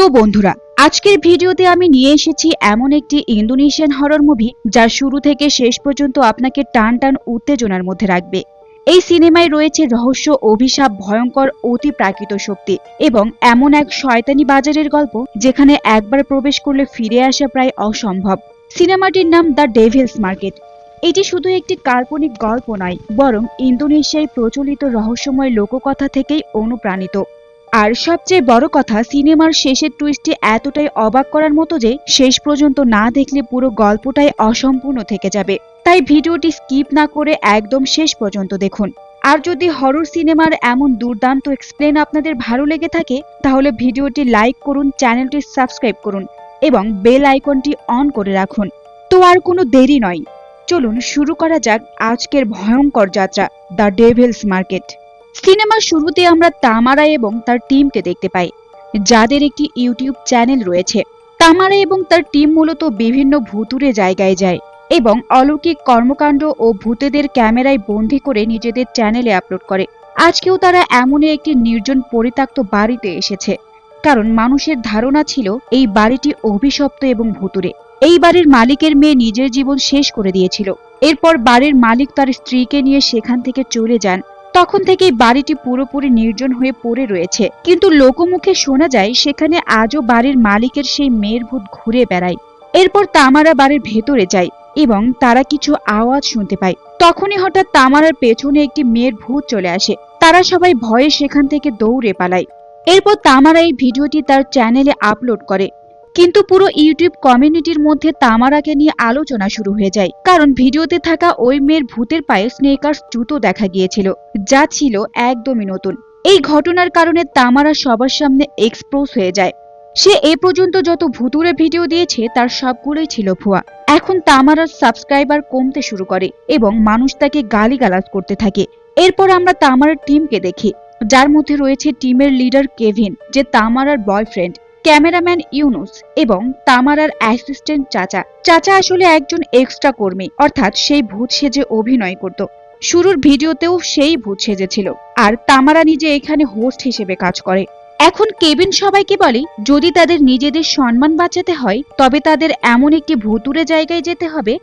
তো বন্ধুরা, আজকের ভিডিওতে আমি নিয়ে এসেছি এমন একটি ইন্দোনেশিয়ান হরর মুভি যা শুরু থেকে শেষ পর্যন্ত আপনাকে টান টান উত্তেজনার মধ্যে রাখবে। এই সিনেমায় রয়েছে রহস্য, অভিশাপ, ভয়ঙ্কর অতি প্রাকৃত শক্তি এবং এমন এক শয়তানি বাজারের গল্প যেখানে একবার প্রবেশ করলে ফিরে আসা প্রায় অসম্ভব। সিনেমাটির নাম দ্য ডেভিলস মার্কেট। এটি শুধু একটি কাল্পনিক গল্প নয়, বরং ইন্দোনেশিয়ায় প্রচলিত রহস্যময় লোককথা থেকেই অনুপ্রাণিত। আর সবচেয়ে বড় কথা, সিনেমার শেষের টুইস্টটি এতটাই অবাক করার মতো যে শেষ পর্যন্ত না দেখলে পুরো গল্পটাই অসম্পূর্ণ থেকে যাবে। তাই ভিডিওটি স্কিপ না করে একদম শেষ পর্যন্ত দেখুন। আর যদি হরর সিনেমার এমন দুর্দান্ত এক্সপ্লেন আপনাদের ভালো লেগে থাকে তাহলে ভিডিওটি লাইক করুন, চ্যানেলটি সাবস্ক্রাইব করুন এবং বেল আইকনটি অন করে রাখুন। তো আর কোনো দেরি নয়, চলুন শুরু করা যাক আজকের ভয়ঙ্কর যাত্রা, দ্য ডেভিলস মার্কেট। সিনেমার শুরুতে আমরা তামারা এবং তার টিমকে দেখতে পাই, যাদের একটি ইউটিউব চ্যানেল রয়েছে। তামারা এবং তার টিম মূলত বিভিন্ন ভুতুড়ে জায়গায় যায় এবং অলৌকিক কর্মকাণ্ড ও ভূতেদের ক্যামেরায় বন্দী করে নিজেদের চ্যানেলে আপলোড করে। আজকেও তারা এমনই একটি নির্জন পরিত্যক্ত বাড়িতে এসেছে, কারণ মানুষের ধারণা ছিল এই বাড়িটি অভিশপ্ত এবং ভুতুড়ে। এই বাড়ির মালিকের মেয়ে নিজের জীবন শেষ করে দিয়েছিল। এরপর বাড়ির মালিক তার স্ত্রীকে নিয়ে সেখান থেকে চলে যান। তখন থেকেই বাড়িটি পুরোপুরি নির্জন হয়ে পড়ে রয়েছে, কিন্তু লোকমুখে শোনা যায় সেখানে আজও বাড়ির মালিকের সেই মেয়ের ভূত ঘুরে বেড়ায়। এরপর তামারা বাড়ির ভেতরে যায় এবং তারা কিছু আওয়াজ শুনতে পায়। তখনই হঠাৎ তামারার পেছনে একটি মেয়ের ভূত চলে আসে। তারা সবাই ভয়ে সেখান থেকে দৌড়ে পালায়। এরপর তামারা এই ভিডিওটি তার চ্যানেলে আপলোড করে, কিন্তু পুরো ইউটিউব কমিউনিটির মধ্যে তামারাকে নিয়ে আলোচনা শুরু হয়ে যায়, কারণ ভিডিওতে থাকা ওই মেয়ের ভূতের পায়ে স্নেকার্স জুতো দেখা গিয়েছিল, যা ছিল একদমই নতুন। এই ঘটনার কারণে তামারা সবার সামনে এক্সপোজ হয়ে যায়। সে এ পর্যন্ত যত ভুতুড়ে ভিডিও দিয়েছে তার সবগুলোই ছিল ভুয়া। এখন তামারার সাবস্ক্রাইবার কমতে শুরু করে এবং মানুষ তাকে গালিগালাজ করতে থাকে। এরপর আমরা তামারার টিমকে দেখি, যার মধ্যে রয়েছে টিমের লিডার কেভিন, যে তামারার বয়ফ্রেন্ড, ক্যামেরাম্যান ইউনুস এবং তামারার অ্যাসিস্ট্যান্ট চাচা। চাচা আসলে একজন এক্সট্রা কর্মী, অর্থাৎ সেই ভূত সেজে অভিনয় করত। শুরুর ভিডিওতেও সেই ভূত সেজেছিল, আর তামারা নিজে এখানে হোস্ট হিসেবে কাজ করে। এখন কেভিন সবাইকে বলে যদি তাদের নিজেদের সম্মান বাঁচাতে হয় তবে তাদের এমন একটি ভুতুড়ে জায়গায় যেতে হবে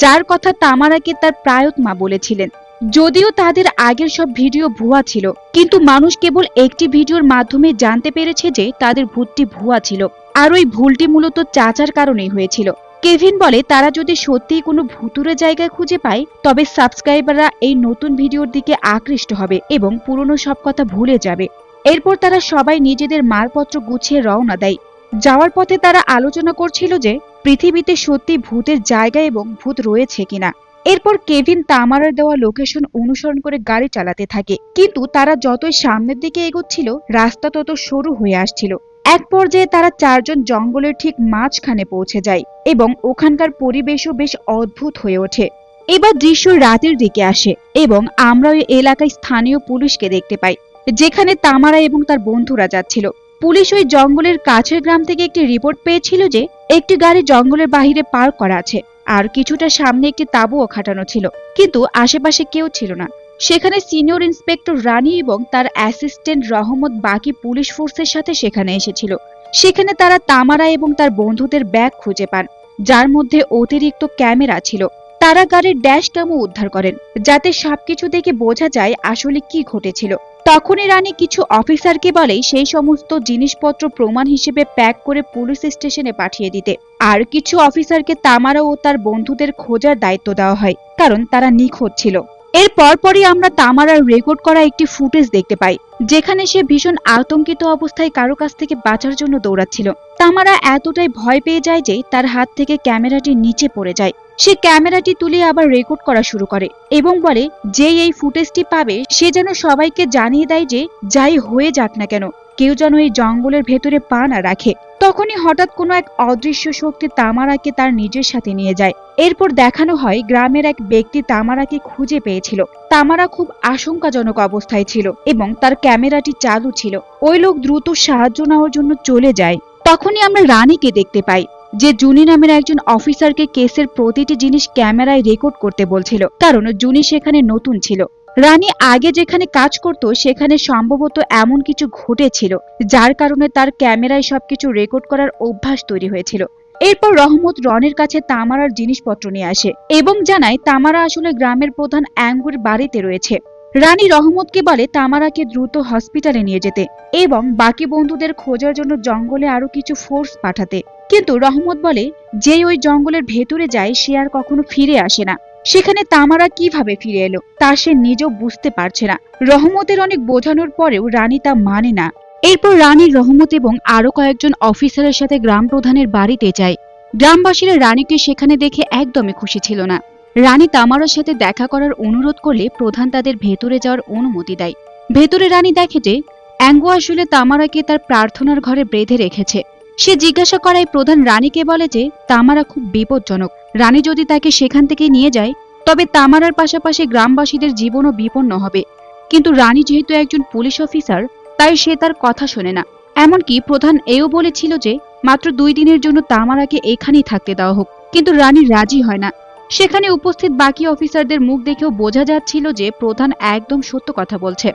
যার কথা তামারাকে তার প্রায়ত মা বলেছিলেন। যদিও তাদের আগের সব ভিডিও ভুয়া ছিল, কিন্তু মানুষ কেবল একটি ভিডিওর মাধ্যমে জানতে পেরেছে যে তাদের ভূতটি ভুয়া ছিল, আর ওই ভুলটি মূলত চাচার কারণেই হয়েছিল। কেভিন বলে তারা যদি সত্যিই কোনো ভুতুড়ে জায়গায় খুঁজে পায় তবে সাবস্ক্রাইবাররা এই নতুন ভিডিওর দিকে আকৃষ্ট হবে এবং পুরনো সব কথা ভুলে যাবে। এরপর তারা সবাই নিজেদের মালপত্র গুছিয়ে রওনা দেয়। যাওয়ার পথে তারা আলোচনা করছিল যে পৃথিবীতে সত্যি ভূতের জায়গা এবং ভূত রয়েছে কিনা। এরপর কেভিন তামারার দেওয়া লোকেশন অনুসরণ করে গাড়ি চালাতে থাকে, কিন্তু তারা যতই সামনের দিকে এগোচ্ছিল রাস্তা তত সরু হয়ে আসছিল। এক পর্যায়ে তারা চারজন জঙ্গলের ঠিক মাঝখানে পৌঁছে যায় এবং ওখানকার পরিবেশও বেশ অদ্ভুত হয়ে ওঠে। এবার দৃশ্য রাতের দিকে আসে এবং আমরা ওই এলাকায় স্থানীয় পুলিশকে দেখতে পাই, যেখানে তামারা এবং তার বন্ধুরা যাচ্ছিল। পুলিশ ওই জঙ্গলের কাছের গ্রাম থেকে একটি রিপোর্ট পেয়েছিল যে একটি গাড়ি জঙ্গলের বাহিরে পার্ক করা আছে, আর কিছুটা সামনে একটি তাঁবুও খাটানো ছিল, কিন্তু আশেপাশে কেউ ছিল না। সেখানে সিনিয়র ইন্সপেক্টর রানী এবং তার অ্যাসিস্ট্যান্ট রহমত বাকি পুলিশ ফোর্সের সাথে সেখানে এসেছিল। সেখানে তারা তামারা এবং তার বন্ধুদের ব্যাগ খুঁজে পান, যার মধ্যে অতিরিক্ত ক্যামেরা ছিল। তারা গাড়ির ড্যাশ ক্যামও উদ্ধার করেন, যাতে সবকিছু দেখে বোঝা যায় আসলে কি ঘটেছিল। তখনই রানী কিছু অফিসারকে বলে সেই সমস্ত জিনিসপত্র প্রমাণ হিসেবে প্যাক করে পুলিশ স্টেশনে পাঠিয়ে দিতে, আর কিছু অফিসারকে তামারা ও তার বন্ধুদের খোঁজার দায়িত্ব দেওয়া হয়, কারণ তারা নিখোঁজ ছিল। এর পরপরই আমরা তামারার রেকর্ড করা একটি ফুটেজ দেখতে পাই, যেখানে সে ভীষণ আতঙ্কিত অবস্থায় কারো কাছ থেকে বাঁচার জন্য দৌড়াচ্ছিল। তামারা এতটাই ভয় পেয়ে যায় যে তার হাত থেকে ক্যামেরাটি নিচে পড়ে যায়। সে ক্যামেরাটি তুলে আবার রেকর্ড করা শুরু করে এবং বলে যে এই ফুটেজটি পাবে সে যেন সবাইকে জানিয়ে দেয় যে যাই হয়ে যাক না কেন কেউ যেন এই জঙ্গলের ভেতরে পা না রাখে। তখনই হঠাৎ কোনো এক অদৃশ্য শক্তি তামারাকে তার নিজের সাথে নিয়ে যায়। এরপর দেখানো হয় গ্রামের এক ব্যক্তি তামারাকে খুঁজে পেয়েছিল। তামারা খুব আশঙ্কাজনক অবস্থায় ছিল এবং তার ক্যামেরাটি চালু ছিল। ওই লোক দ্রুত সাহায্য নেওয়ার জন্য চলে যায়। তখনই আমরা রানীকে দেখতে পাই, যে জুনি নামের একজন অফিসারকে কেসের প্রতিটি জিনিস ক্যামেরায় রেকর্ড করতে বলছিল, কারণ জুনি সেখানে নতুন ছিল। রানী আগে যেখানে কাজ করত সেখানে সম্ভবত এমন কিছু ঘটেছিল যার কারণে তার ক্যামেরায় সবকিছু রেকর্ড করার অভ্যাস তৈরি হয়েছিল। এরপর রহমত রনের কাছে তামারার জিনিসপত্র নিয়ে আসে এবং জানায় তামারা আসলে গ্রামের প্রধান অ্যাঙ্গুর বাড়িতে রয়েছে। রানী রহমতকে বলে তামারাকে দ্রুত হসপিটালে নিয়ে যেতে এবং বাকি বন্ধুদের খোঁজার জন্য জঙ্গলে আরো কিছু ফোর্স পাঠাতে। কিন্তু রহমত বলে যে ওই জঙ্গলের ভেতরে যায় সে আর কখনো ফিরে আসে না। সেখানে তামারা কিভাবে ফিরে এলো তা সে নিজেও বুঝতে পারছে না। রহমতের অনেক বোঝানোর পরেও রানী তা মানে না। এরপর রানী রহমত এবং আরো কয়েকজন অফিসারের সাথে গ্রাম প্রধানের বাড়িতে যায়। গ্রামবাসীরা রানীকে সেখানে দেখে একদমই খুশি ছিল না। রানী তামারার সাথে দেখা করার অনুরোধ করলে প্রধান তাদের ভেতরে যাওয়ার অনুমতি দেয়। ভেতরে রানী দেখে যে অ্যাঙ্গো আসলে তামারাকে তার প্রার্থনার ঘরে বেঁধে রেখেছে। সে জিজ্ঞাসা করায় প্রধান রানীকে বলে যে তামারা খুব বিপজ্জনক। রানী যদি তাকে সেখান থেকে নিয়ে যায় তবে তামারার পাশাপাশি গ্রামবাসীদের জীবনও বিপন্ন হবে। কিন্তু রানী যেহেতু একজন পুলিশ অফিসার তাই সে তার কথা শোনে না। এমনকি প্রধান এও বলেছিল যে মাত্র 2 দিনের জন্য তামারাকে এখানেই থাকতে দেওয়া হোক, কিন্তু রানী রাজি হয় না। সেখানে উপস্থিত বাকি অফিসারদের মুখ দেখেও বোঝা যাচ্ছিল যে প্রধান একদম সত্য কথা বলছে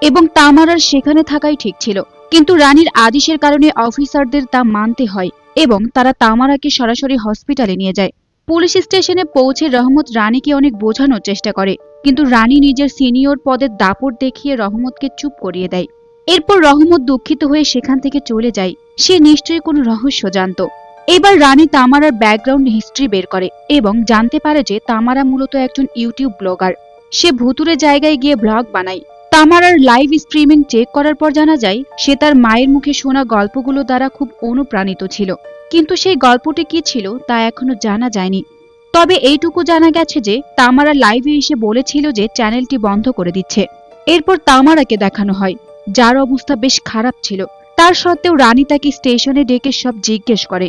এবং তামারার সেখানে থাকাই ঠিক ছিল। কিন্তু রানীর আদেশের কারণে অফিসারদের তা মানতে হয় এবং তারা তামারাকে সরাসরি হসপিটালে নিয়ে যায়। পুলিশ স্টেশনে পৌঁছে রহমত রানীকে অনেক বোঝানোর চেষ্টা করে, কিন্তু রানী নিজের সিনিয়র পদের দাপট দেখিয়ে রহমতকে চুপ করিয়ে দেয়। এরপর রহমত দুঃখিত হয়ে সেখান থেকে চলে যায়। সে নিশ্চয়ই কোনো রহস্য জানত। এবার রানী তামারার ব্যাকগ্রাউন্ড হিস্ট্রি বের করে এবং জানতে পারে যে তামারা মূলত একজন ইউটিউব ব্লগার। সে ভুতুরে জায়গায় গিয়ে ব্লগ বানায়। তামারার লাইভ স্ট্রিমিং চেক করার পর জানা যায় সে তার মায়ের মুখে শোনা গল্পগুলো দ্বারা খুব অনুপ্রাণিত ছিল, কিন্তু সেই গল্পটি কি ছিল তা এখনো জানা যায়নি। তবে এইটুকু জানা গেছে যে তামারা লাইভে এসে বলেছিল যে চ্যানেলটি বন্ধ করে দিচ্ছে। এরপর তামারাকে দেখানো হয়, যার অবস্থা বেশ খারাপ ছিল। তার সত্ত্বেও রানী তাকে স্টেশনে ডেকে সব জিজ্ঞেস করে।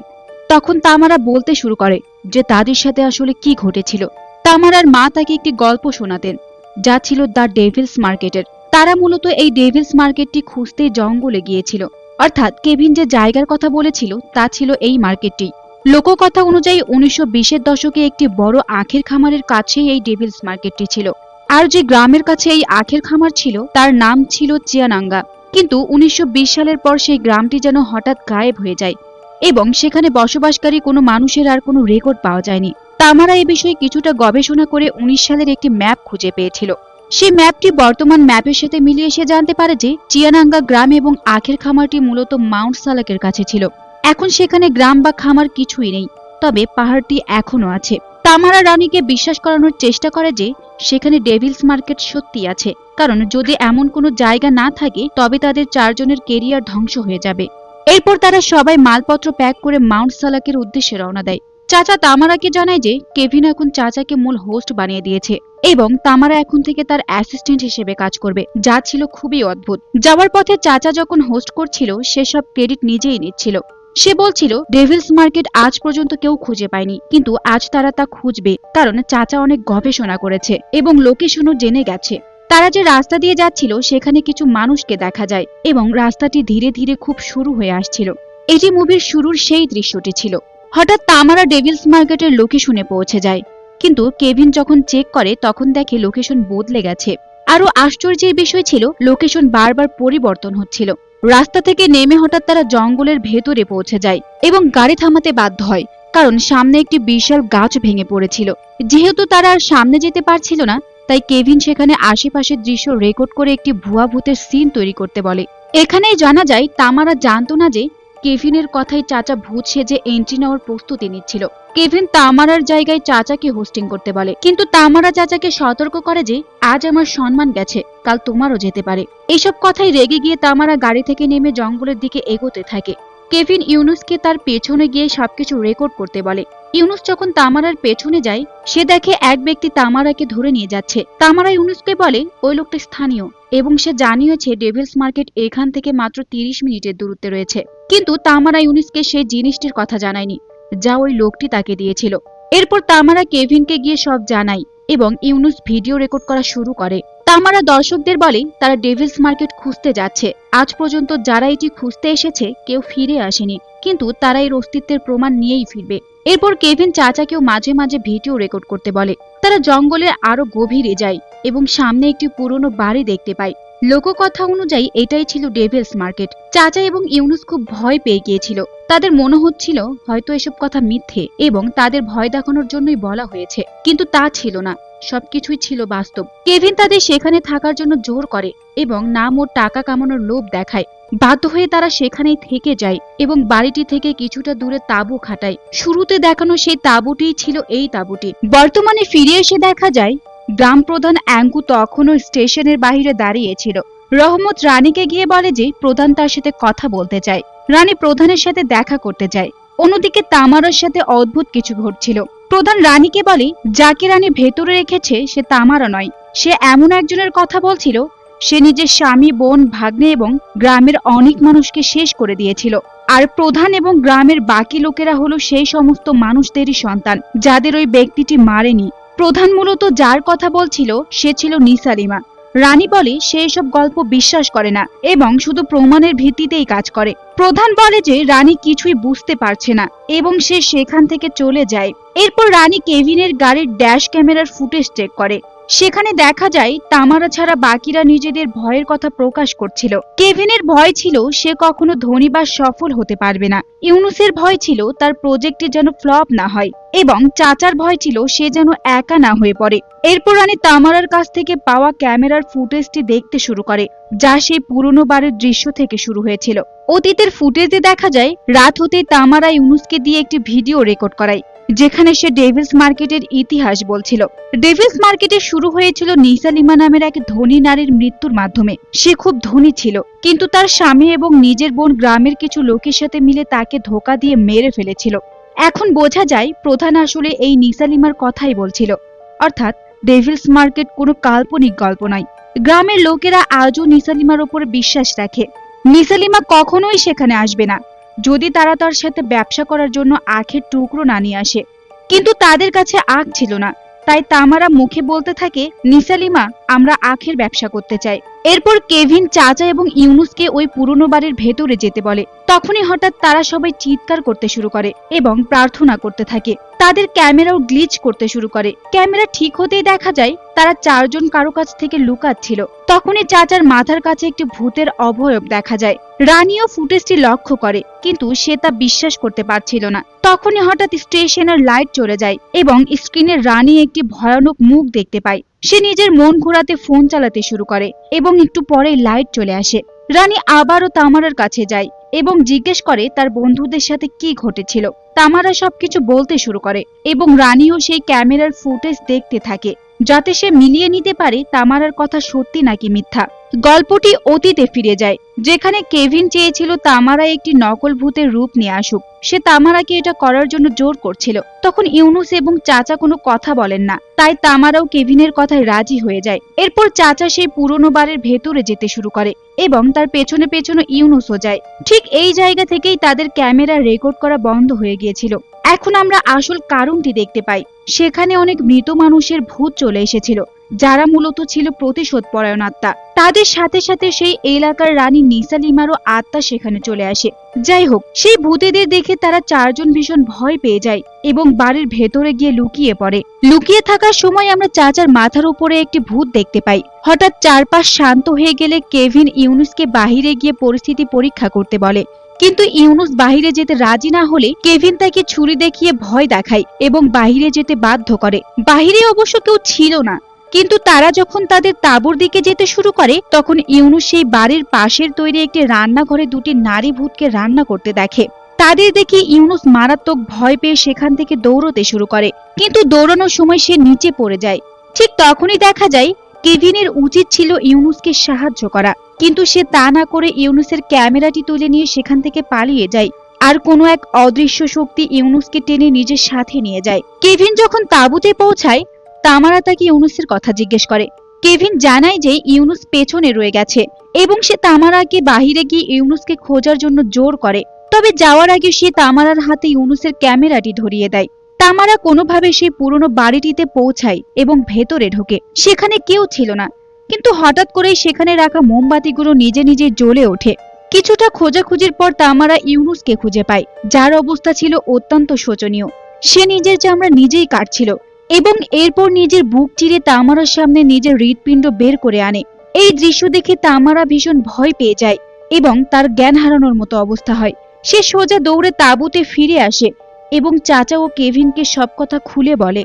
তখন তামারা বলতে শুরু করে যে তাদের সাথে আসলে কি ঘটেছিল। তামারার মা তাকে একটি গল্প শোনাতেন যা ছিল দ্য ডেভিলস মার্কেটের। তারা মূলত এই ডেভিলস মার্কেটটি খুঁজতে জঙ্গলে গিয়েছিল, অর্থাৎ কেভিন যে জায়গার কথা বলেছিল তা ছিল এই মার্কেটটি। লোককথা অনুযায়ী 1920-এর দশকে একটি বড় আখের খামারের কাছেই এই ডেভিলস মার্কেটটি ছিল। আর যে গ্রামের কাছে এই আখের খামার ছিল তার নাম ছিল চিয়ানাঙ্গা। কিন্তু 1920 সালের পর সেই গ্রামটি যেন হঠাৎ গায়েব হয়ে যায় এবং সেখানে বসবাসকারী কোনো মানুষের আর কোনো রেকর্ড পাওয়া যায়নি। তামারা এ বিষয়ে কিছুটা গবেষণা করে 19 সালের একটি ম্যাপ খুঁজে পেয়েছিল। সেই ম্যাপটি বর্তমান ম্যাপের সাথে মিলিয়ে সে জানতে পারে যে চিয়ানাঙ্গা গ্রাম এবং আখের খামারটি মূলত মাউন্ট সালাকের কাছে ছিল। এখন সেখানে গ্রাম বা খামার কিছুই নেই, তবে পাহাড়টি এখনো আছে। তামারা রানীকে বিশ্বাস করানোর চেষ্টা করে যে সেখানে ডেভিলস মার্কেট সত্যি আছে, কারণ যদি এমন কোনো জায়গা না থাকে তবে তাদের 4 জনের কেরিয়ার ধ্বংস হয়ে যাবে। এরপর তারা সবাই মালপত্র প্যাক করে মাউন্ট সালাকের উদ্দেশ্যে রওনা দেয়। চাচা তামারাকে জানায় যে কেভিন এখন চাচাকে মূল হোস্ট বানিয়ে দিয়েছে এবং তামারা এখন থেকে তার অ্যাসিস্ট্যান্ট হিসেবে কাজ করবে, যা ছিল খুবই অদ্ভুত। যাওয়ার পথে চাচা যখন হোস্ট করছিল সেসব ক্রেডিট নিজেই নিচ্ছিল। সে বলছিল ডেভিলস মার্কেট আজ পর্যন্ত কেউ খুঁজে পায়নি, কিন্তু আজ তারা তা খুঁজবে, কারণ চাচা অনেক গবেষণা করেছে এবং লোকেশনও জেনে গেছে। তারা যে রাস্তা দিয়ে যাচ্ছিল সেখানে কিছু মানুষকে দেখা যায় এবং রাস্তাটি ধীরে ধীরে খুব শুরু হয়ে আসছিল। এটি মুভির শুরুর সেই দৃশ্যটি ছিল। হঠাৎ তামারা ডেভিলস মার্কেটের লোকেশনে পৌঁছে যায়, কিন্তু কেভিন যখন চেক করে তখন দেখে লোকেশন বদলে গেছে। আরো আশ্চর্যের বিষয় ছিল লোকেশন বারবার পরিবর্তন হচ্ছিল। রাস্তা থেকে নেমে হঠাৎ তারা জঙ্গলের ভেতরে পৌঁছে যায় এবং গাড়ি থামাতে বাধ্য হয়, কারণ সামনে একটি বিশাল গাছ ভেঙে পড়েছিল। যেহেতু তারা আর সামনে যেতে পারছিল না, তাই কেভিন সেখানে আশেপাশের দৃশ্য রেকর্ড করে একটি ভুয়া ভূতের সিন তৈরি করতে বলে। এখানেই জানা যায় তামারা জানতো না যে কেভিনের কথাই চাচা ভূত সেজে এন্ট্রি নেওয়ার প্রস্তুতি নিচ্ছিল। কেভিন তামারার জায়গায় চাচাকে হোস্টিং করতে বলে, কিন্তু তামারা চাচাকে সতর্ক করে যে আজ আমার সম্মান গেছে, কাল তোমারও যেতে পারে। এসব কথাই রেগে গিয়ে তামারা গাড়ি থেকে নেমে জঙ্গলের দিকে এগোতে থাকে। কেভিন ইউনুসকে তার পেছনে গিয়ে সবকিছু রেকর্ড করতে বলে। ইউনুস যখন তামারার পেছনে যায় সে দেখে এক ব্যক্তি তামারাকে ধরে নিয়ে যাচ্ছে। তামারা ইউনুসকে বলে ওই লোকটা স্থানীয় এবং সে জানিয়েছে ডেভিলস মার্কেট এখান থেকে মাত্র 30 মিনিটের দূরত্বে রয়েছে। কিন্তু তামারা ইউনুসকে সেই জিনিসটির কথা জানায়নি যা ওই লোকটি তাকে দিয়েছিল। এরপর তামারা কেভিনকে গিয়ে সব জানায় এবং ইউনুস ভিডিও রেকর্ড করা শুরু করে। তামারা দর্শকদের বলে তারা ডেভিলস মার্কেট খুঁজতে যাচ্ছে। আজ পর্যন্ত যারা এটি খুঁজতে এসেছে কেউ ফিরে আসেনি, কিন্তু তারা এর অস্তিত্বের প্রমাণ নিয়েই ফিরবে। এরপর কেভিন চাচাকেও মাঝে মাঝে ভিডিও রেকর্ড করতে বলে। তারা জঙ্গলের আরো গভীরে যায় এবং সামনে একটি পুরনো বাড়ি দেখতে পায়। লোককথা অনুযায়ী এটাই ছিল ডেভিলস মার্কেট। চাচা এবং ইউনুস খুব ভয় পেয়ে গিয়েছিল। তাদের মনে হচ্ছিল হয়তো এসব কথা মিথ্যে এবং তাদের ভয় দেখানোর জন্যই বলা হয়েছে, কিন্তু তা ছিল না, সবকিছুই ছিল বাস্তব। কেভিন তাদের সেখানে থাকার জন্য জোর করে এবং নাম ও টাকা কামানোর লোভ দেখায়। বাধ্য হয়ে তারা সেখানেই থেকে যায় এবং বাড়িটি থেকে কিছুটা দূরে তাঁবু খাটায়। শুরুতে দেখানো সেই তাঁবুটিই ছিল এই তাঁবুটি। বর্তমানে ফিরে এসে দেখা যায় গ্রাম প্রধান অ্যাঙ্কু তখনও স্টেশনের বাইরে দাঁড়িয়েছিল। রহমত রানীকে গিয়ে বলে যে প্রধান তার সাথে কথা বলতে চায়। রানী প্রধানের সাথে দেখা করতে যায়। অন্যদিকে তামারার সাথে অদ্ভুত কিছু ঘটছিল। প্রধান রানীকে বলে যাকে রানী ভেতরে রেখেছে সে তামারা নয়, সে এমন একজনের কথা বলছিল সে নিজের স্বামী, বোন, ভাগ্নে এবং গ্রামের অনেক মানুষকে শেষ করে দিয়েছিল। আর প্রধান এবং গ্রামের বাকি লোকেরা হলো সেই সমস্ত মানুষদেরই সন্তান যাদের ওই ব্যক্তিটি মারেনি। প্রধান মূলত যার কথা বলছিল সে ছিল নিসালিমা। রানী বলে সে এসব গল্প বিশ্বাস করে না এবং শুধু প্রমাণের ভিত্তিতেই কাজ করে। প্রধান বলে যে রানী কিছুই বুঝতে পারছে না এবং সে সেখান থেকে চলে যায়। এরপর রানী কেভিনের গাড়ির ড্যাশ ক্যামেরার ফুটেজ চেক করে। সেখানে দেখা যায় তামারা ছাড়া বাকিরা নিজেদের ভয়ের কথা প্রকাশ করছিল। কেভিনের ভয় ছিল সে কখনো ধনী বা সফল হতে পারবে না। ইউনুসের ভয় ছিল তার প্রজেক্টটি যেন ফ্লপ না হয় এবং চাচার ভয় ছিল সে যেন একা না হয়ে পড়ে। এরপর রানী তামারার কাছ থেকে পাওয়া ক্যামেরার ফুটেজটি দেখতে শুরু করে, যা সেই পুরনো বাড়ির দৃশ্য থেকে শুরু হয়েছিল। অতীতের ফুটেজে দেখা যায় রাত হতেই তামারা ইউনুসকে দিয়ে একটি ভিডিও রেকর্ড করায়, যেখানে সে ডেভিলস মার্কেটের ইতিহাস বলছিল। ডেভিলস মার্কেটে শুরু হয়েছিল নিসালিমা নামের এক ধনী নারীর মৃত্যুর মাধ্যমে। সে খুব ধনী ছিল, কিন্তু তার স্বামী এবং নিজের বোন গ্রামের কিছু লোকের সাথে মিলে তাকে ধোঁকা দিয়ে মেরে ফেলেছিল। এখন বোঝা যায় প্রধান আসলে এই নিসালিমার কথাই বলছিল, অর্থাৎ ডেভিলস মার্কেট কোনো কাল্পনিক গল্প নয়। গ্রামের লোকেরা আজও নিসালিমার উপর বিশ্বাস রাখে। নিসালিমা কখনোই সেখানে আসবে না যদি তারা তার সাথে ব্যবসা করার জন্য আখের টুকরো না নিয়ে আসে। কিন্তু তাদের কাছে আখ ছিল না, তাই তামারা মুখে বলতে থাকে, নিসালিমা, আমরা আখের ব্যবসা করতে চাই। এরপর কেভিন চাচা এবং ইউনুসকে ওই পুরনো বাড়ির ভেতরে যেতে বলে। তখনই হঠাৎ তারা সবাই চিৎকার করতে শুরু করে এবং প্রার্থনা করতে থাকে। তাদের ক্যামেরাও গ্লিচ করতে শুরু করে। ক্যামেরা ঠিক হতেই দেখা যায় তারা চারজন কারো কাছ থেকে লুকাচ্ছিল। তখনই চাচার মাথার কাছে একটি ভূতের অবয়ব দেখা যায়। রানীও ফুটেজটি লক্ষ্য করে, কিন্তু সে তা বিশ্বাস করতে পারছিল না। তখনই হঠাৎ স্টেশনের লাইট চলে যায় এবং স্ক্রিনে রানী একটি ভয়ানক মুখ দেখতে পায়। সে নিজের মন ঘোরাতে ফোন চালাতে শুরু করে এবং একটু পরেই লাইট চলে আসে। রানী আবারও তামারার কাছে যায় এবং জিজ্ঞেস করে তার বন্ধুদের সাথে কি ঘটেছিল। তামারা সবকিছু বলতে শুরু করে এবং রানীও সেই ক্যামেরার ফুটেজ দেখতে থাকে, যাতে সে মিলিয়ে নিতে পারে তামারার কথা সত্যি নাকি মিথ্যা। গল্পটি অতীতে ফিরে যায়, যেখানে কেভিন চেয়েছিল তামারা একটি নকল ভূতের রূপ নিয়ে আসুক। সে তামারাকে এটা করার জন্য জোর করছিল। তখন ইউনুস এবং চাচা কোনো কথা বলেন না, তাই তামারাও কেভিনের কথায় রাজি হয়ে যায়। এরপর চাচা সেই পুরনো বাড়ির ভেতরে যেতে শুরু করে এবং তার পেছনে পেছনে ইউনুসও যায়। ঠিক এই জায়গা থেকেই তাদের ক্যামেরা রেকর্ড করা বন্ধ হয়ে গিয়েছিল। এখন আমরা আসল কারণটি দেখতে পাই। সেখানে অনেক মৃত মানুষের ভূত চলে এসেছিল, যারা মূলত ছিল প্রতিশোধ পরায়ণ আত্মা। তাদের সাথে সাথে সেই এলাকার রানী নিসালিমারও আত্মা সেখানে চলে আসে। যাই হোক, সেই ভূতেদের দেখে তারা চারজন ভীষণ ভয় পেয়ে যায় এবং বাড়ির ভেতরে গিয়ে লুকিয়ে পড়ে। লুকিয়ে থাকার সময় আমরা চাচার মাথার উপরে একটি ভূত দেখতে পাই। হঠাৎ চারপাশ শান্ত হয়ে গেলে কেভিন ইউনুসকে বাহিরে গিয়ে পরিস্থিতি পরীক্ষা করতে বলে, কিন্তু ইউনুস বাহিরে যেতে রাজি না হলে কেভিন তাকে ছুরি দেখিয়ে ভয় দেখায় এবং বাহিরে যেতে বাধ্য করে। বাহিরে অবশ্য কেউ ছিল না, কিন্তু তারা যখন তাদের তাঁবুর দিকে যেতে শুরু করে তখন ইউনুস সেই বাড়ির পাশের তৈরি একটি রান্নাঘরে দুটি নারী ভূতকে রান্না করতে দেখে। তাদের দেখে ইউনুস মারাত্মক ভয় পেয়ে সেখান থেকে দৌড়তে শুরু করে, কিন্তু দৌড়ানোর সময় সে নিচে পড়ে যায়। ঠিক তখনই দেখা যায় কেভিনের উচিত ছিল ইউনুসকে সাহায্য করা, কিন্তু সে তা না করে ইউনুসের ক্যামেরাটি তুলে নিয়ে সেখান থেকে পালিয়ে যায়। আর কোনো এক অদৃশ্য শক্তি ইউনুসকে টেনে নিজের সাথে নিয়ে যায়। কেভিন যখন তাঁবুতে পৌঁছায় তামারা তাকে ইউনুসের কথা জিজ্ঞেস করে। কেভিন জানায় যে ইউনুস পেছনে রয়ে গেছে এবং সে তামারাকে বাহিরে গিয়ে ইউনুসকে খোঁজার জন্য জোর করে। তবে যাওয়ার আগে সে তামারার হাতে ইউনুসের ক্যামেরাটি ধরিয়ে দেয়। তামারা কোনোভাবে সেই পুরনো বাড়িটিতে পৌঁছায় এবং ভেতরে ঢোকে। সেখানে কেউ ছিল না, কিন্তু হঠাৎ করেই সেখানে রাখা মোমবাতিগুলো নিজে নিজে জ্বলে ওঠে। কিছুটা খোঁজাখুঁজির পর তামারা ইউনুসকে খুঁজে পায়, যার অবস্থা ছিল অত্যন্ত শোচনীয়। সে নিজের চামড়া নিজেই কাটছিল এবং এরপর নিজের বুক চিরে তামারার সামনে নিজের হৃৎপিণ্ড বের করে আনে। এই দৃশ্য দেখে তামারা ভীষণ ভয় পেয়ে যায় এবং তার জ্ঞান হারানোর মতো অবস্থা হয়। সে সোজা দৌড়ে তাঁবুতে ফিরে আসে এবং চাচা ও কেভিনকে সব কথা খুলে বলে।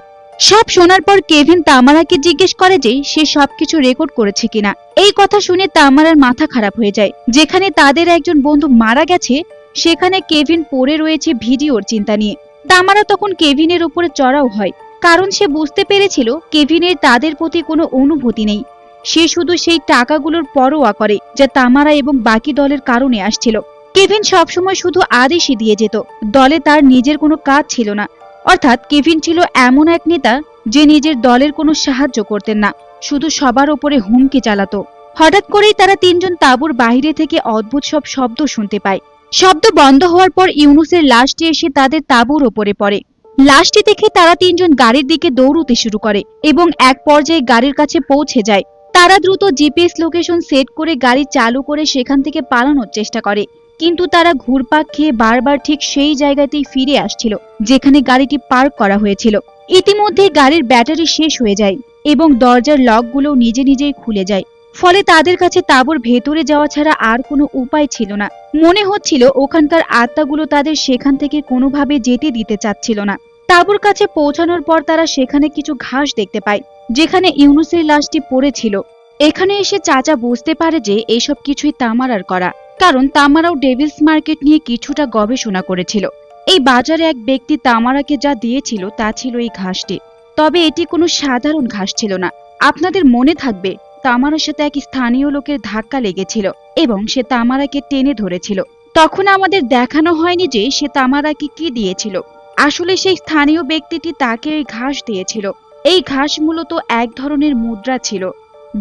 সব শোনার পর কেভিন তামারাকে জিজ্ঞেস করে যে সে সবকিছু রেকর্ড করেছে কিনা। এই কথা শুনে তামারার মাথা খারাপ হয়ে যায়। যেখানে তাদের একজন বন্ধু মারা গেছে সেখানে কেভিন পড়ে রয়েছে ভিডিওর চিন্তা নিয়ে। তামারা তখন কেভিনের উপরে চড়াও হয়, কারণ সে বুঝতে পেরেছিল কেভিনের তাদের প্রতি কোনো অনুভূতি নেই। সে শুধু সেই টাকাগুলোর পরোয়া করে যা তামারা এবং বাকি দলের কারণে আসছিল। কেভিন সবসময় শুধু আদেশই দিয়ে যেত, দলে তার নিজের কোনো কাজ ছিল না। অর্থাৎ কেভিন ছিল এমন এক নেতা যে নিজের দলের কোনো সাহায্য করতেন না, শুধু সবার ওপরে হুমকি চালাতো। হঠাৎ করেই তারা তিনজন তাঁবুর বাইরে থেকে অদ্ভুত সব শব্দ শুনতে পায়। শব্দ বন্ধ হওয়ার পর ইউনুসের লাশটি এসে তাদের তাঁবুর ওপরে পড়ে। লাশটি দেখে তারা তিনজন গাড়ির দিকে দৌড়তে শুরু করে এবং এক পর্যায়ে গাড়ির কাছে পৌঁছে যায়। তারা দ্রুত জিপিএস লোকেশন সেট করে গাড়ি চালু করে সেখান থেকে পালানোর চেষ্টা করে, কিন্তু তারা ঘুরপাক খেয়ে বারবার ঠিক সেই জায়গাতেই ফিরে আসছিল যেখানে গাড়িটি পার্ক করা হয়েছিল। ইতিমধ্যে গাড়ির ব্যাটারি শেষ হয়ে যায় এবং দরজার লকগুলো নিজে নিজেই খুলে যায়। ফলে তাদের কাছে তাঁবুর ভেতরে যাওয়া ছাড়া আর কোনো উপায় ছিল না। মনে হচ্ছিল ওখানকার আত্মাগুলো তাদের সেখান থেকে কোনোভাবে যেতে দিতে চাচ্ছিল না। তাঁবুর কাছে পৌঁছানোর পর তারা সেখানে কিছু ঘাস দেখতে পায় যেখানে ইউনুসের লাশটি পড়েছিল। এখানে এসে চাচা বুঝতে পারে যে এসব কিছুই তামারার করা, কারণ তামারাও ডেভিলস মার্কেট নিয়ে কিছুটা গবেষণা করেছিল। এই বাজারে এক ব্যক্তি তামারাকে যা দিয়েছিল তা ছিল এই ঘাসটি, তবে এটি কোনো সাধারণ ঘাস ছিল না। আপনাদের মনে থাকবে তামারার সাথে এক স্থানীয় লোকের ধাক্কা লেগেছিল এবং সে তামারাকে টেনে ধরেছিল। তখন আমাদের দেখানো হয়নি যে সে তামারাকে কি দিয়েছিল। আসলে সেই স্থানীয় ব্যক্তিটি তাকে এই ঘাস দিয়েছিল। এই ঘাস মূলত এক ধরনের মুদ্রা ছিল,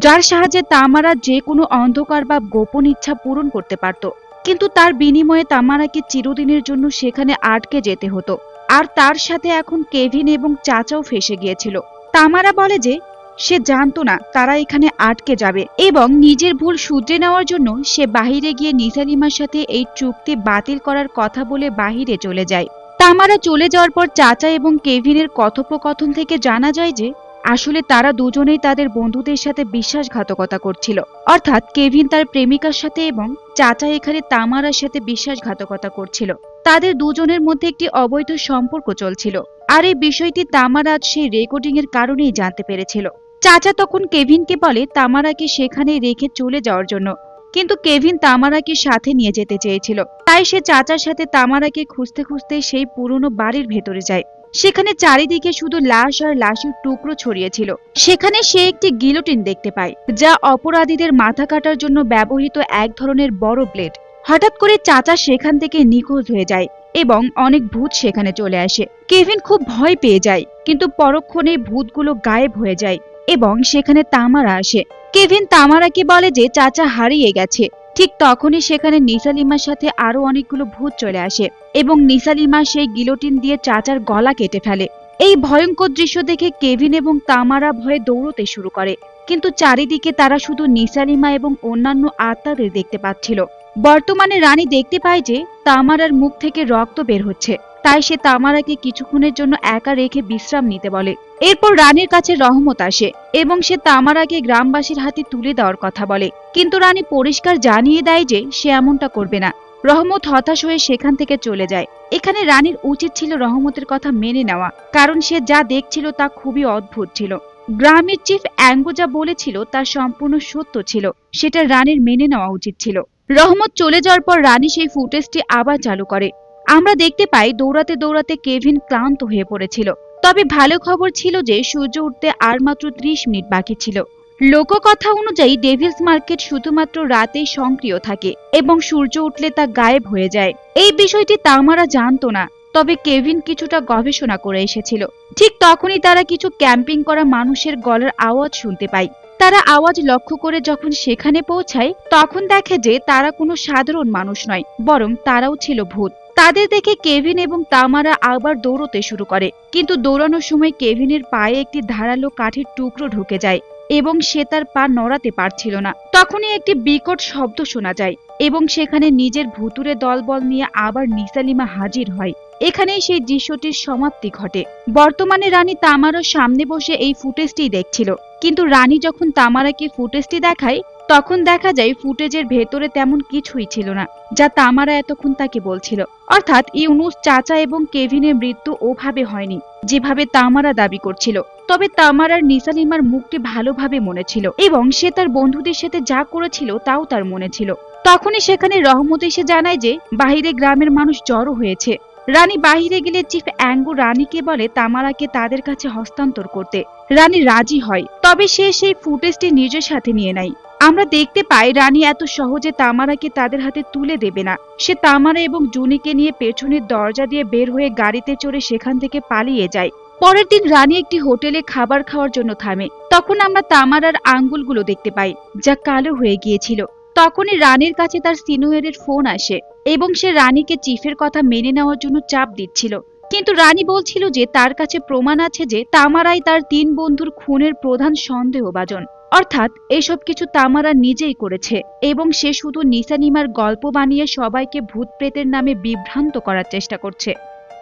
যার সাহায্যে তামারা যে কোনো অন্ধকার বা গোপন ইচ্ছা পূরণ করতে পারত। কিন্তু তার বিনিময়ে তামারাকে চিরদিনের জন্য সেখানে আটকে যেতে হতো। আর তার সাথে এখন কেভিন এবং চাচাও ফেসে গিয়েছিল। তামারা বলে যে সে জানতো না তারা এখানে আটকে যাবে এবং নিজের ভুল শুধরে নেওয়ার জন্য সে বাহিরে গিয়ে নিসালিমার সাথে এই চুক্তি বাতিল করার কথা বলে বাহিরে চলে যায়। তামারা চলে যাওয়ার পর চাচা এবং কেভিনের কথোপকথন থেকে জানা যায় যে আসলে তারা দুজনেই তাদের বন্ধুদের সাথে বিশ্বাসঘাতকতা করছিল। অর্থাৎ কেভিন তার প্রেমিকার সাথে এবং চাচা এখানে তামারার সাথে বিশ্বাসঘাতকতা করছিল। তাদের দুজনের মধ্যে একটি অবৈধ সম্পর্ক চলছিল, আর এই বিষয়টি তামারা আজ সেই রেকর্ডিং এর কারণেই জানতে পেরেছিল। চাচা তখন কেভিনকে বলে তামারাকে সেখানে রেখে চলে যাওয়ার জন্য, কিন্তু কেভিন তামারাকে সাথে নিয়ে যেতে চেয়েছিল। তাই সে চাচার সাথে তামারাকে খুঁজতে খুঁজতে সেই পুরনো বাড়ির ভেতরে যায়। সেখানে চারিদিকে শুধু লাশ আর লাশের টুকরো ছড়িয়েছিল। সেখানে সে একটি গিলোটিন দেখতে পায়, যা অপরাধীদের মাথা কাটার জন্য ব্যবহৃত এক ধরনের বড় ব্লেড। হঠাৎ করে চাচা সেখান থেকে নিখোঁজ হয়ে যায় এবং অনেক ভূত সেখানে চলে আসে। কেভিন খুব ভয় পেয়ে যায়, কিন্তু পরক্ষণে ভূতগুলো গায়েব হয়ে যায় এবং সেখানে তামারা আসে। কেভিন তামারাকে বলে যে চাচা হারিয়ে গেছে। ঠিক তখনই সেখানে নিসালিমার সাথে আরো অনেকগুলো ভূত চলে আসে এবং নিসালিমা সেই গিলোটিন দিয়ে চাচার গলা কেটে ফেলে। এই ভয়ঙ্কর দৃশ্য দেখে কেভিন এবং তামারা ভয়ে দৌড়তে শুরু করে, কিন্তু চারিদিকে তারা শুধু নিসালিমা এবং অন্যান্য আত্মাদের দেখতে পাচ্ছিল। বর্তমানে রানী দেখতে পায় যে তামারার মুখ থেকে রক্ত বের হচ্ছে, তাই সে তামারাকে কিছুক্ষণের জন্য একা রেখে বিশ্রাম নিতে বলে। এরপর রানীর কাছে রহমত আসে এবং সে তামারাকে গ্রামবাসীর হাতে তুলে দেওয়ার কথা বলে, কিন্তু রানী পরিষ্কার জানিয়ে দেয় যে সে এমনটা করবে না। রহমত হতাশ হয়ে সেখান থেকে চলে যায়। এখানে রানীর উচিত ছিল রহমতের কথা মেনে নেওয়া, কারণ সে যা দেখছিল তা খুবই অদ্ভুত ছিল। গ্রামের চিফ অ্যাঙ্গো যা বলেছিল তা সম্পূর্ণ সত্য ছিল, সেটা রানীর মেনে নেওয়া উচিত ছিল। রহমত চলে যাওয়ার পর রানী সেই ফুটেজটি আবার চালু করে। আমরা দেখতে পাই দৌড়াতে দৌড়াতে কেভিন ক্লান্ত হয়ে পড়েছিল। তবে ভালো খবর ছিল যে সূর্য উঠতে আর মাত্র 30 মিনিট বাকি ছিল। লোককথা অনুযায়ী ডেভিলস মার্কেট শুধুমাত্র রাতেই সক্রিয় থাকে এবং সূর্য উঠলে তা গায়েব হয়ে যায়। এই বিষয়টি তামারা জানতো না, তবে কেভিন কিছুটা গবেষণা করে এসেছিল। ঠিক তখনই তারা কিছু ক্যাম্পিং করা মানুষের গলার আওয়াজ শুনতে পায়। তারা আওয়াজ লক্ষ্য করে যখন সেখানে পৌঁছায় তখন দেখে যে তারা কোনো সাধারণ মানুষ নয়, বরং তারাও ছিল ভূত। তাদের দেখে কেভিন এবং তামারা আবার দৌড়তে শুরু করে, কিন্তু দৌড়ানোর সময় কেভিনের পায়ে একটি ধারালো কাঠের টুকরো ঢুকে যায় এবং সে তার পা নড়াতে পারছিল না। তখনই একটি বিকট শব্দ শোনা যায় এবং সেখানে নিজের ভুতুরে দলবল নিয়ে আবার নিসালিমা হাজির হয়। এখানেই সেই দৃশ্যটির সমাপ্তি ঘটে। বর্তমানে রানী তামারার সামনে বসে এই ফুটেজটি দেখছিল, কিন্তু রানী যখন তামারাকে ফুটেজটি দেখায় তখন দেখা যায় ফুটেজের ভেতরে তেমন কিছুই ছিল না যা তামারা এতক্ষণ তাকে বলছিল। অর্থাৎ ইউনুস চাচা এবং কেভিনের মৃত্যু ওভাবে হয়নি যেভাবে তামারা দাবি করছিল। তবে তামারার নিসালিমার মুখটি ভালোভাবে মনে ছিল এবং সে তার বন্ধুদের সাথে যা করেছিল তাও তার মনে ছিল। তখনই সেখানে রহমত এসে জানায় যে বাহিরে গ্রামের মানুষ জড়ো হয়েছে। রানী বাহিরে গেলে চিফ অ্যাঙ্গু রানীকে বলে তামারাকে তাদের কাছে হস্তান্তর করতে। রানী রাজি হয়, তবে সে সেই ফুটেজটি নিজের সাথে নিয়ে নেয়। আমরা দেখতে পাই রানী এত সহজে তামারাকে তাদের হাতে তুলে দেবে না। সে তামারা এবং জুনিকে নিয়ে পেছনের দরজা দিয়ে বের হয়ে গাড়িতে চড়ে সেখান থেকে পালিয়ে যায়। পরের দিন রানী একটি হোটেলে খাবার খাওয়ার জন্য থামে। তখন আমরা তামারার আঙ্গুলগুলো দেখতে পাই যা কালো হয়ে গিয়েছিল। তখনই রানীর কাছে তার সিনিয়রের ফোন আসে এবং সে রানীকে চিফের কথা মেনে নেওয়ার জন্য চাপ দিচ্ছিল। কিন্তু রানী বলছিল যে তার কাছে প্রমাণ আছে যে তামারাই তার 3 বন্ধুর খুনের প্রধান সন্দেহভাজন। অর্থাৎ এসব কিছু তামারা নিজেই করেছে এবং সে শুধু নিসালিমার গল্প বানিয়ে সবাইকে ভূত প্রেতের নামে বিভ্রান্ত করার চেষ্টা করছে।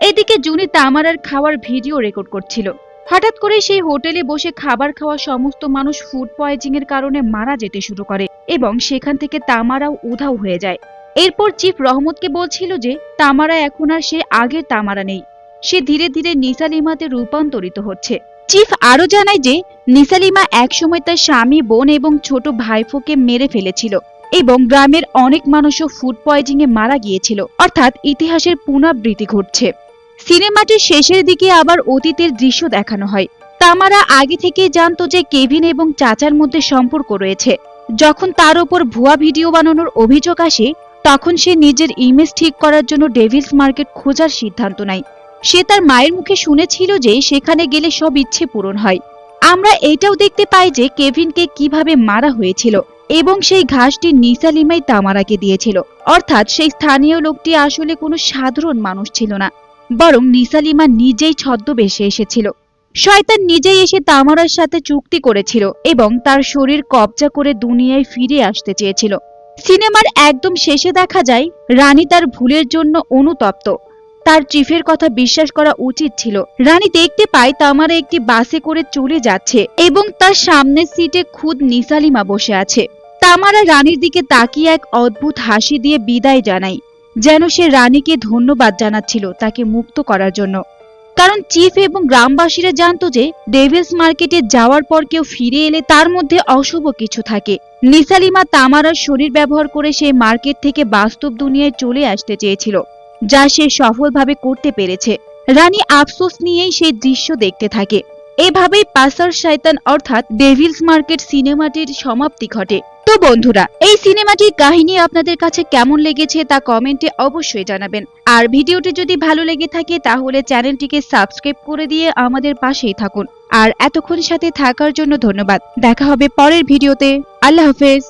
এদিকে জুনি তামারার খাওয়ার ভিডিও রেকর্ড করছিল। হঠাৎ করে সেই হোটেলে বসে খাবার খাওয়া সমস্ত মানুষ ফুড পয়জনিং এর কারণে মারা যেতে শুরু করে এবং সেখান থেকে তামারাও উধাও হয়ে যায়। এরপর চিফ রহমতকে বলছিল যে তামারা এখন আর সে আগের তামারা নেই, সে ধীরে ধীরে নিসালিমাতে রূপান্তরিত হচ্ছে। চিফ আরো জানায় যে নিসালিমা একসময় তার স্বামী, বোন এবং ছোট ভাইফোকে মেরে ফেলেছিল এবং গ্রামের অনেক মানুষও ফুড পয়জনিং এ মারা গিয়েছিল। অর্থাৎ ইতিহাসের পুনরাবৃত্তি ঘটছে। সিনেমাটির শেষের দিকে আবার অতীতের দৃশ্য দেখানো হয়। তামারা আগে থেকেই জানতো যে কেভিন এবং চাচার মধ্যে সম্পর্ক রয়েছে। যখন তার উপর ভুয়া ভিডিও বানানোর অভিযোগ আসে তখন সে নিজের ইমেজ ঠিক করার জন্য ডেভিলস মার্কেট খোঁজার সিদ্ধান্ত নেয়। সে তার মায়ের মুখে শুনেছিল যে সেখানে গেলে সব ইচ্ছে পূরণ হয়। আমরা এটাও দেখতে পাই যে কেভিনকে কিভাবে মারা হয়েছিল এবং সেই ঘাসটি নিসালিমাই তামারাকে দিয়েছিল। অর্থাৎ সেই স্থানীয় লোকটি আসলে কোনো সাধারণ মানুষ ছিল না, বরং নিসালিমা নিজেই ছদ্মবেশে এসেছিল। শয়তান নিজেই এসে তামারার সাথে চুক্তি করেছিল এবং তার শরীর কবজা করে দুনিয়ায় ফিরে আসতে চেয়েছিল। সিনেমার একদম শেষে দেখা যায় রানী তার ভুলের জন্য অনুতপ্ত। তার চিফের কথা বিশ্বাস করা উচিত ছিল। রানী দেখতে পায় তামারা একটি বাসে করে চলে যাচ্ছে এবং তার সামনের সিটে খুদ নিসালিমা বসে আছে। তামারা রানীর দিকে তাকিয়ে এক অদ্ভুত হাসি দিয়ে বিদায় জানায়, যেন সে রানীকে ধন্যবাদ জানাচ্ছিল তাকে মুক্ত করার জন্য। কারণ চিফ এবং গ্রামবাসীরা জানতো যে ডেভিলস মার্কেটে যাওয়ার পর কেউ ফিরে এলে তার মধ্যে অশুভ কিছু থাকে। নিসালিমা তামারার শরীর ব্যবহার করে সেই মার্কেট থেকে বাস্তব দুনিয়ায় চলে আসতে চেয়েছিল, যা সে সফলভাবে করতে পেরেছে। রানী আফসোস নিয়েই সেই দৃশ্য দেখতে থাকে। এভাবেই পাসার শয়তান অর্থাৎ ডেভিলস মার্কেট সিনেমাটির সমাপ্তি ঘটে। তো বন্ধুরা, এই সিনেমাটির কাহিনী আপনাদের কাছে কেমন লেগেছে তা কমেন্টে অবশ্যই জানাবেন। আর ভিডিওটি যদি ভালো লেগে থাকে তাহলে চ্যানেলটিকে সাবস্ক্রাইব করে দিয়ে আমাদের পাশেই থাকুন। আর এতক্ষণ সাথে থাকার জন্য ধন্যবাদ। দেখা হবে পরের ভিডিওতে। আল্লাহ হাফেজ।